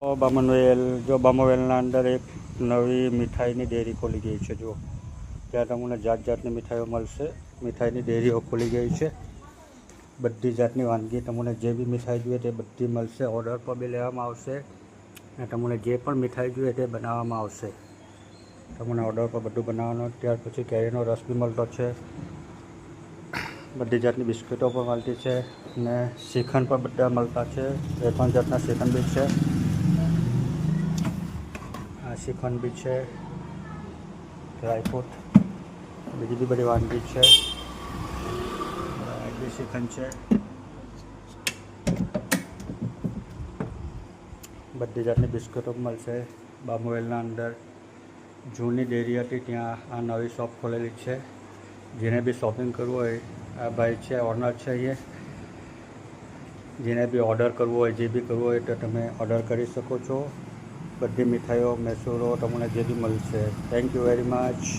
બામનવેલ જો બામનવેલના અંદર એક નવી મીઠાઈની ડેરી ખોલી ગઈ છે. જો ત્યાં તમને જાત જાતની મીઠાઈઓ મળશે. મીઠાઈની ડેરીઓ ખોલી ગઈ છે. બધી જાતની વાનગી તમને જે બી મીઠાઈ જોઈએ તે બધી મળશે. ઓર્ડર પર બી લેવામાં આવશે અને તમને જે પણ મીઠાઈ જોઈએ તે બનાવવામાં આવશે. તમને ઓર્ડર પર બધું બનાવવાનું. ત્યાર પછી કેરીનો રસ બી મળતો છે. બધી જાતની બિસ્કીટો પણ મળતી છે અને શ્રીખંડ પણ બધા મળતા છે. 2-3 જાતના શ્રીખંડ બી છે. આ શ્રીખંડ બી છે, ડ્રાયફ્રૂટ, બીજી બી બધી વાનગી છે. આ બી શ્રીખંડ છે. બધી જાતની બિસ્કીટો મળશે. બામનવેલના અંદર જૂની ડેરી હતી ત્યાં આ નવી શોપ ખોલેલી છે. જેને બી શોપિંગ કરવું હોય, આ ભાઈ છે, ઓનર છે. અહીંયા જેને બી ઓર્ડર કરવો હોય, જે બી કરવું હોય તો તમે ઓર્ડર કરી શકો છો. બધી મીઠાઈઓ, મૈસૂરો તમને જે બી મળશે. Thank you very much.